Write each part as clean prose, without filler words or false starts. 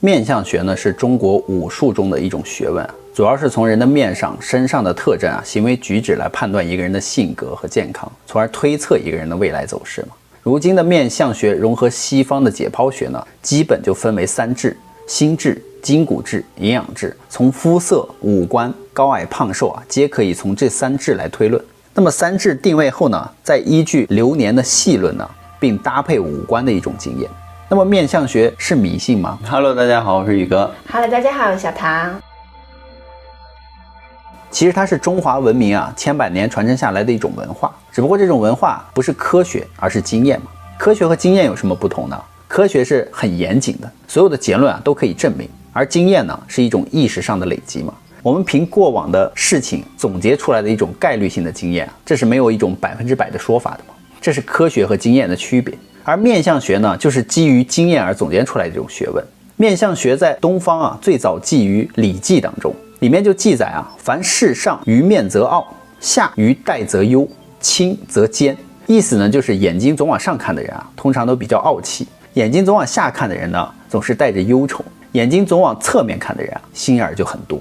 面相学呢是中国武术中的一种学问，主要是从人的面上、身上的特征行为举止来判断一个人的性格和健康，从而推测一个人的未来走势嘛。如今的面相学融合西方的解剖学呢，基本就分为3质：心智、筋骨质、营养质。从肤色、五官、高矮胖瘦皆可以从这3质来推论。那么3质定位后呢，再依据流年的细论呢，并搭配五官的一种经验。那么面相学是迷信吗？ Hello， 大家好，我是宇哥。Hello， 大家好，我是小唐。其实它是中华文明千百年传承下来的一种文化，只不过这种文化不是科学，而是经验嘛。科学和经验有什么不同呢？科学是很严谨的，所有的结论都可以证明，而经验呢是一种意识上的累积嘛。我们凭过往的事情总结出来的一种概率性的经验，这是没有一种100%的说法的嘛。这是科学和经验的区别。而面相学呢，就是基于经验而总结出来的这种学问。面相学在东方最早记于《礼记》当中，里面就记载凡事上于面则傲，下于带则忧，轻则坚。意思呢，就是眼睛总往上看的人通常都比较傲气；眼睛总往下看的人呢，总是带着忧愁；眼睛总往侧面看的人心眼就很多。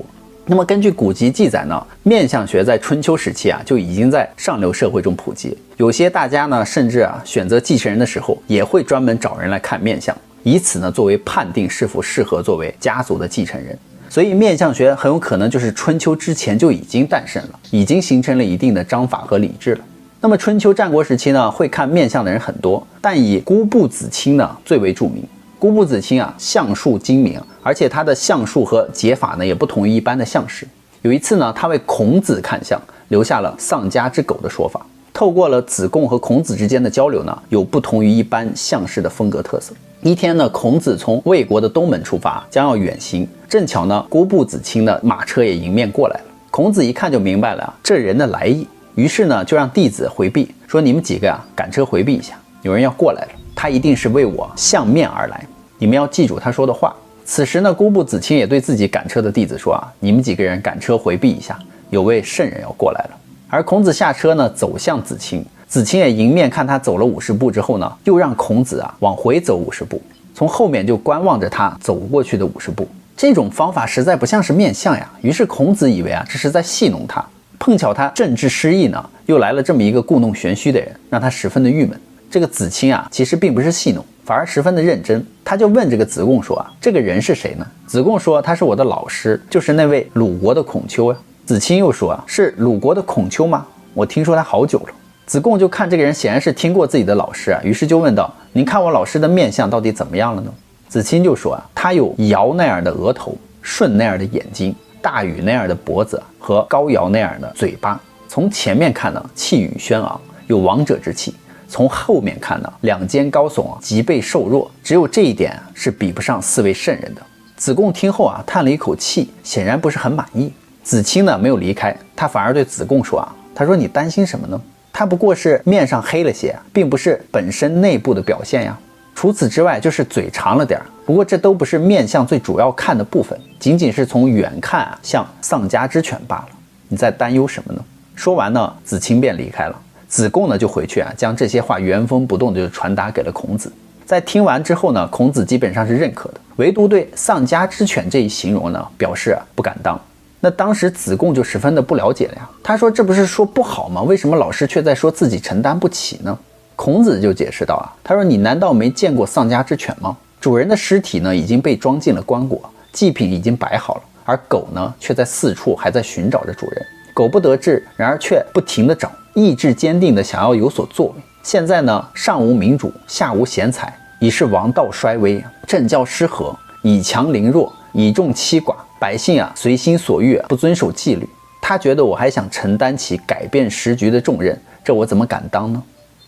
那么根据古籍记载呢，面相学在春秋时期就已经在上流社会中普及。有些大家呢，甚至选择继承人的时候，也会专门找人来看面相，以此呢作为判定是否适合作为家族的继承人。所以面相学很有可能就是春秋之前就已经诞生了，已经形成了一定的章法和理智了。那么春秋战国时期呢，会看面相的人很多，但以姑布子卿呢最为著名。姑布子卿相术精明，而且他的相术和解法呢也不同于一般的相士。有一次呢，他为孔子看相，留下了丧家之狗的说法。透过了子贡和孔子之间的交流呢，有不同于一般相士的风格特色。一天呢，孔子从魏国的东门出发，将要远行，正巧呢，姑布子卿的马车也迎面过来了。孔子一看就明白了这人的来意，于是呢，就让弟子回避，说你们几个赶车回避一下，有人要过来了，他一定是为我相面而来，你们要记住他说的话。此时呢，姑布子卿也对自己赶车的弟子说你们几个人赶车回避一下，有位圣人要过来了。而孔子下车呢，走向子卿，子卿也迎面看他走了50步之后呢，又让孔子往回走50步，从后面就观望着他走过去的50步。这种方法实在不像是面相呀，于是孔子以为这是在戏弄他。碰巧他政治失意呢，又来了这么一个故弄玄虚的人，让他十分的郁闷。这个子卿其实并不是戏弄，反而十分的认真。他就问这个子贡说这个人是谁呢？子贡说他是我的老师，就是那位鲁国的孔丘子卿又说是鲁国的孔丘吗？我听说他好久了。子贡就看这个人显然是听过自己的老师于是就问道，您看我老师的面相到底怎么样了呢？子卿就说他有尧那样的额头，舜那样的眼睛，大禹那样的脖子和高尧那样的嘴巴。从前面看呢，气宇轩昂，有王者之气；从后面看呢，两肩高耸，脊背瘦弱，只有这一点是比不上4位圣人的。子贡听后叹了一口气，显然不是很满意。子卿呢没有离开，他反而对子贡说他说你担心什么呢？他不过是面上黑了些，并不是本身内部的表现呀。除此之外就是嘴长了点，不过这都不是面相最主要看的部分，仅仅是从远看像丧家之犬罢了。你在担忧什么呢？说完呢，子卿便离开了。子贡呢就回去将这些话原封不动地就传达给了孔子。在听完之后呢，孔子基本上是认可的，唯独对丧家之犬这一形容呢表示不敢当。那当时子贡就十分的不了解了呀，他说这不是说不好吗？为什么老师却在说自己承担不起呢？孔子就解释道他说你难道没见过丧家之犬吗？主人的尸体呢已经被装进了棺椁，祭品已经摆好了，而狗呢却在四处还在寻找着主人。狗不得志，然而却不停地找，意志坚定地想要有所作为。现在呢，上无民主，下无贤才，已是王道衰微，政教失和，以强凌弱，以众欺寡，百姓随心所欲，不遵守纪律。他觉得我还想承担起改变时局的重任，这我怎么敢当呢？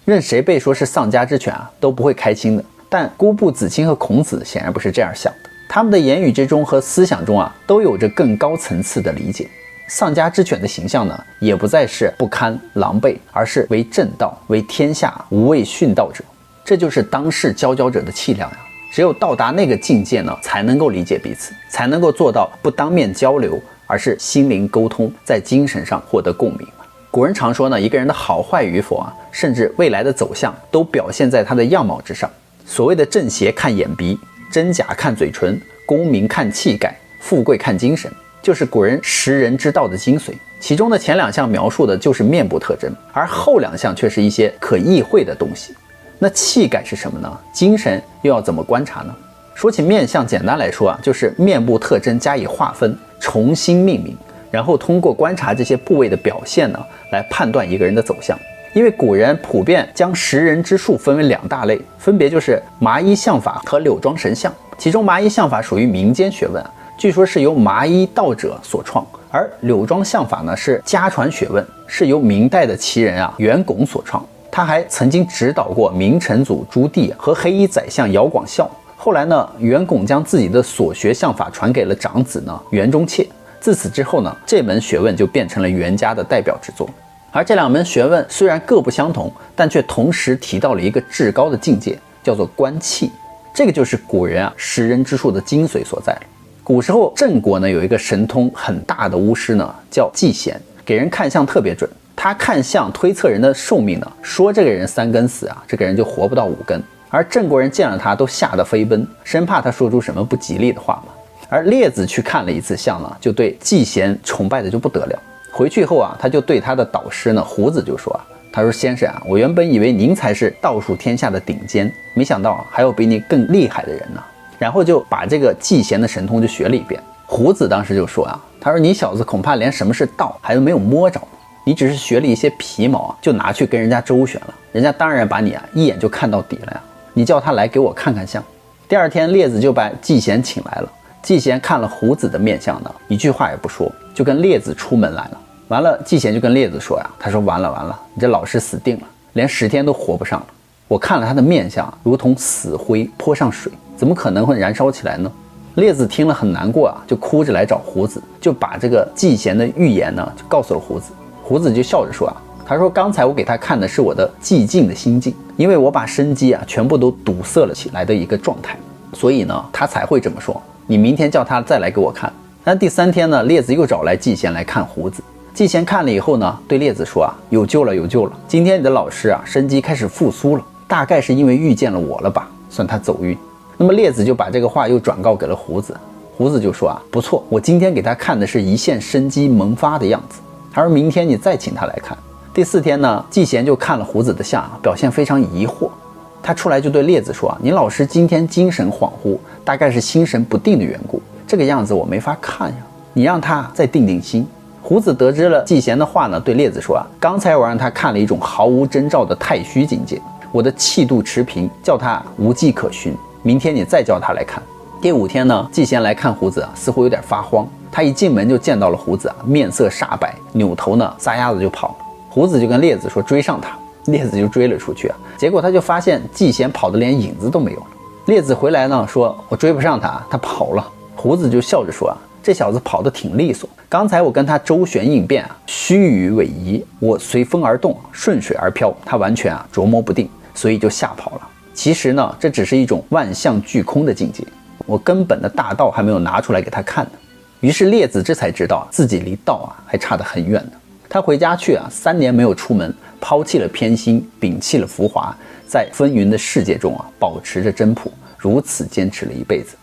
任谁被说是丧家之犬都不会开心的。但姑布子卿和孔子显然不是这样想的，他们的言语之中和思想中都有着更高层次的理解。丧家之犬的形象呢，也不再是不堪狼狈，而是为正道，为天下无畏殉道者。这就是当世佼佼者的气量只有到达那个境界呢，才能够理解彼此，才能够做到不当面交流，而是心灵沟通，在精神上获得共鸣。古人常说呢，一个人的好坏与否甚至未来的走向，都表现在他的样貌之上。所谓的正邪看眼鼻，真假看嘴唇，功名看气概，富贵看精神，就是古人识人之道的精髓。其中的前2项描述的就是面部特征，而后2项却是一些可意会的东西。那气概是什么呢？精神又要怎么观察呢？说起面相，简单来说就是面部特征加以划分，重新命名，然后通过观察这些部位的表现呢，来判断一个人的走向。因为古人普遍将识人之术分为2大类，分别就是麻衣相法和柳庄神相。其中麻衣相法属于民间学问，据说是由麻衣道者所创，而柳庄相法呢是家传学问，是由明代的奇人袁拱所创。他还曾经指导过明成祖朱棣和黑衣宰相姚广孝。后来呢，袁拱将自己的所学相法传给了长子袁中切。自此之后呢，这门学问就变成了袁家的代表之作。而这2门学问虽然各不相同，但却同时提到了一个至高的境界，叫做观气。这个就是古人识人之术的精髓所在了。古时候郑国呢有一个神通很大的巫师呢，叫季贤，给人看相特别准。他看相推测人的寿命呢，说这个人3根死这个人就活不到5根。而郑国人见了他都吓得飞奔，生怕他说出什么不吉利的话嘛。而列子去看了一次相呢，就对季贤崇拜的就不得了。回去后他就对他的导师呢胡子就说他说先生我原本以为您才是道术天下的顶尖，没想到还有比你更厉害的人呢。然后就把这个季贤的神通就学了一遍。胡子当时就说他说你小子恐怕连什么是道还没有摸着，你只是学了一些皮毛就拿去跟人家周旋了，人家当然把你一眼就看到底了呀。你叫他来给我看看相。第2天列子就把季贤请来了。季贤看了胡子的面相呢，一句话也不说，就跟列子出门来了。完了，季贤就跟列子说他说完了，你这老师死定了，连10天都活不上了。我看了他的面相，如同死灰泼上水，怎么可能会燃烧起来呢？列子听了很难过就哭着来找胡子，就把这个季贤的预言呢就告诉了胡子。胡子就笑着说他说刚才我给他看的是我的寂静的心境，因为我把生机全部都堵塞了起来的一个状态，所以呢他才会这么说。你明天叫他再来给我看。但第3天呢，列子又找来季贤来看胡子。季贤看了以后呢，对列子说有救了，今天你的老师生机开始复苏了，大概是因为遇见了我了吧，算他走运。那么列子就把这个话又转告给了胡子。胡子就说不错，我今天给他看的是一线生机萌发的样子，他说明天你再请他来看。第4天呢，季贤就看了胡子的相，表现非常疑惑。他出来就对列子说你老师今天精神恍惚，大概是心神不定的缘故，这个样子我没法看呀，你让他再定定心。胡子得知了季贤的话呢，对列子说刚才我让他看了一种毫无征兆的太虚境界，我的气度持平，叫他无迹可寻，明天你再叫他来看。第5天呢，季贤来看胡子似乎有点发慌，他一进门就见到了胡子面色煞白，扭头呢撒丫子就跑了。胡子就跟列子说追上他，列子就追了出去结果他就发现季贤跑得连影子都没有了。列子回来呢说我追不上他，他跑了。胡子就笑着说这小子跑得挺利索，刚才我跟他周旋应变虚与委蛇，我随风而动，顺水而飘，他完全琢磨不定，所以就吓跑了。其实呢，这只是一种万象俱空的境界，我根本的大道还没有拿出来给他看呢。于是列子这才知道自己离道还差得很远呢。他回家去3年没有出门，抛弃了偏心，摒弃了浮华，在纷纭的世界中保持着真朴，如此坚持了一辈子。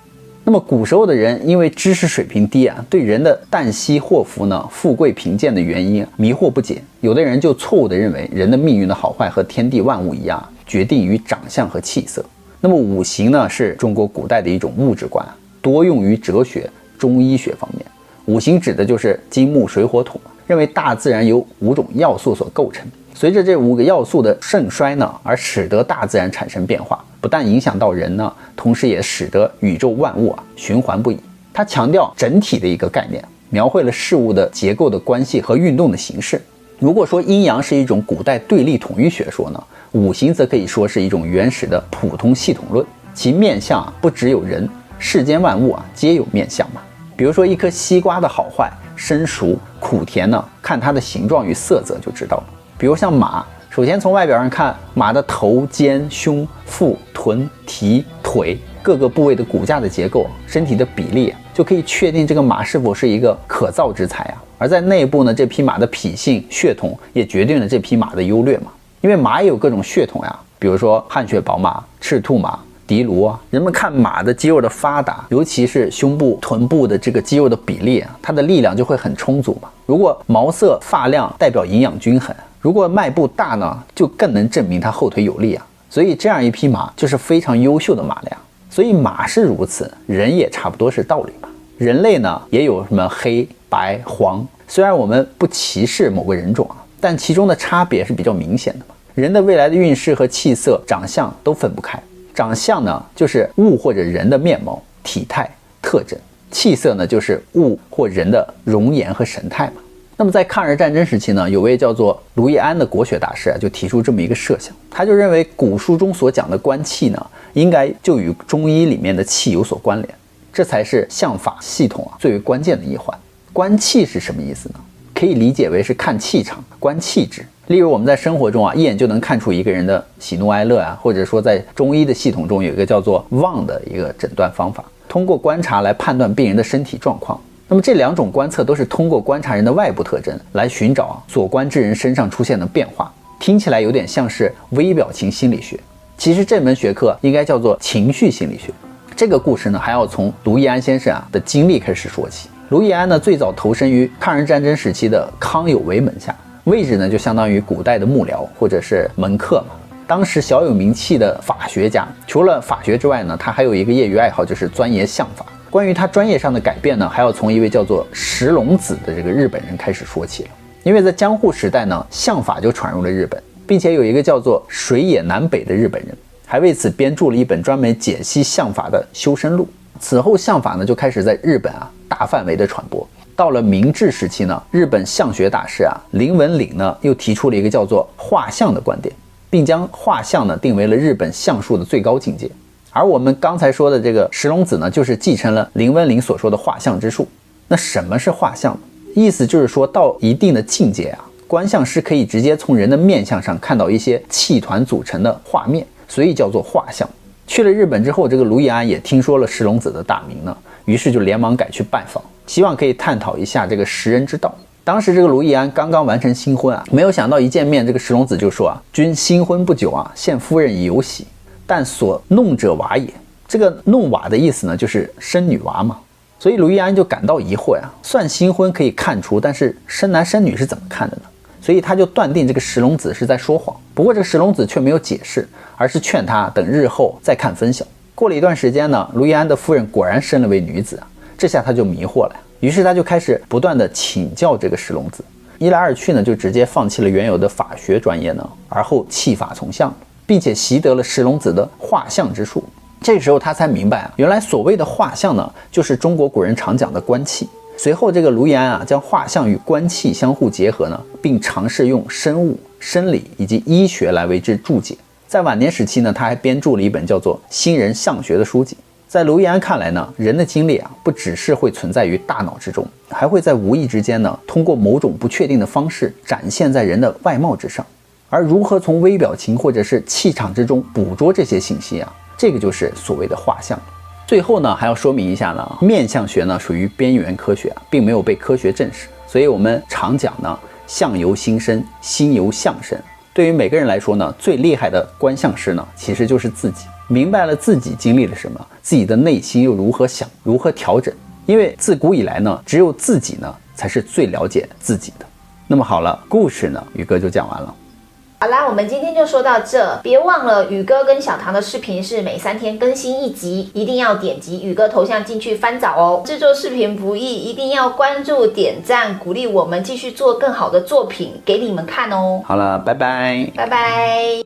那么古时候的人因为知识水平低对人的旦夕祸福呢、富贵贫贱的原因迷惑不解，有的人就错误地认为人的命运的好坏和天地万物一样，决定于长相和气色。那么五行呢，是中国古代的一种物质观，多用于哲学、中医学方面。五行指的就是金木水火土，认为大自然由5种要素所构成，随着这5个要素的盛衰呢，而使得大自然产生变化，不但影响到人呢，同时也使得宇宙万物循环不已。它强调整体的一个概念，描绘了事物的结构的关系和运动的形式。如果说阴阳是一种古代对立统一学说呢，五行则可以说是一种原始的普通系统论，其面相不只有人，世间万物皆有面相嘛。比如说一颗西瓜的好坏、生熟、苦甜呢，看它的形状与色泽就知道了。比如像马，首先从外表上看，马的头、肩、胸、腹、臀、蹄、腿各个部位的骨架的结构、身体的比例，就可以确定这个马是否是一个可造之材啊。而在内部呢，这匹马的脾性、血统也决定了这匹马的优劣嘛。因为马也有各种血统呀，比如说汗血宝马、赤兔马、涤炉啊，人们看马的肌肉的发达，尤其是胸部、臀部的这个肌肉的比例啊，它的力量就会很充足嘛。如果毛色发亮，代表营养均衡；如果脉部大呢，就更能证明它后腿有力啊。所以这样一匹马就是非常优秀的马粮。所以马是如此，人也差不多是道理吧。人类呢也有什么黑白黄，虽然我们不歧视某个人种啊，但其中的差别是比较明显的嘛。人的未来的运势和气色、长相都分不开。长相呢就是物或者人的面貌、体态、特征；气色呢就是物或人的容颜和神态嘛。那么在抗日战争时期呢，有位叫做卢易安的国学大师就提出这么一个设想，他就认为古书中所讲的官气呢，应该就与中医里面的气有所关联，这才是相法系统最为关键的一环。观气是什么意思呢？可以理解为是看气场、观气质。例如我们在生活中一眼就能看出一个人的喜怒哀乐或者说在中医的系统中有一个叫做望的一个诊断方法，通过观察来判断病人的身体状况。那么这两种观测都是通过观察人的外部特征来寻找所观之人身上出现的变化，听起来有点像是微表情心理学。其实这门学科应该叫做情绪心理学。这个故事呢，还要从卢易安先生的经历开始说起。卢易安呢，最早投身于抗日战争时期的康有为门下，位置呢就相当于古代的幕僚或者是门客嘛。当时小有名气的法学家，除了法学之外呢，他还有一个业余爱好，就是钻研相法。关于他专业上的改变呢，还要从一位叫做石龙子的这个日本人开始说起了。因为在江户时代呢，相法就传入了日本，并且有一个叫做水野南北的日本人，还为此编著了一本专门解析相法的修身录。此后相法呢就开始在日本大范围的传播。到了明治时期呢，日本相学大师林文岭呢又提出了一个叫做画相的观点，并将画相呢定为了日本相术的最高境界。而我们刚才说的这个石龙子呢，就是继承了林文岭所说的画相之术。那什么是画相呢？意思就是说到一定的境界观相师可以直接从人的面相上看到一些气团组成的画面，所以叫做画相。去了日本之后，这个卢易安也听说了石龙子的大名呢，于是就连忙赶去拜访，希望可以探讨一下这个识人之道。当时这个卢易安刚刚完成新婚没有想到一见面，这个石龙子就说君新婚不久现夫人已有喜，但所弄者娃也。这个弄娃的意思呢，就是生女娃嘛。所以卢易安就感到疑惑算新婚可以看出，但是生男生女是怎么看的呢？所以他就断定这个石龙子是在说谎。不过这个石龙子却没有解释，而是劝他等日后再看分晓。过了一段时间呢，卢易安的夫人果然生了位女子这下他就迷惑了，于是他就开始不断的请教这个石龙子。一来二去呢，就直接放弃了原有的法学专业呢，而后弃法从相，并且习得了石龙子的画相之术。这个时候他才明白原来所谓的画相呢，就是中国古人常讲的观气。随后这个卢易安将画相与观气相互结合呢，并尝试用生物、生理以及医学来为之注解。在晚年时期呢，他还编著了一本叫做《新人相学》的书籍。在卢易安看来呢，人的精力不只是会存在于大脑之中，还会在无意之间呢，通过某种不确定的方式展现在人的外貌之上。而如何从微表情或者是气场之中捕捉这些信息这个就是所谓的画相。最后呢，还要说明一下呢，面相学呢属于边缘科学并没有被科学证实。所以我们常讲呢，相由心生，心由相生。对于每个人来说呢，最厉害的观相师呢，其实就是自己。明白了自己经历了什么，自己的内心又如何想，如何调整。因为自古以来呢，只有自己呢才是最了解自己的。那么好了，故事呢，宇哥就讲完了。好啦，我们今天就说到这。别忘了宇哥跟小唐的视频是每3天更新一集，一定要点击宇哥头像进去翻找哦。制作视频不易，一定要关注、点赞，鼓励我们继续做更好的作品给你们看哦。好了，拜拜，拜拜。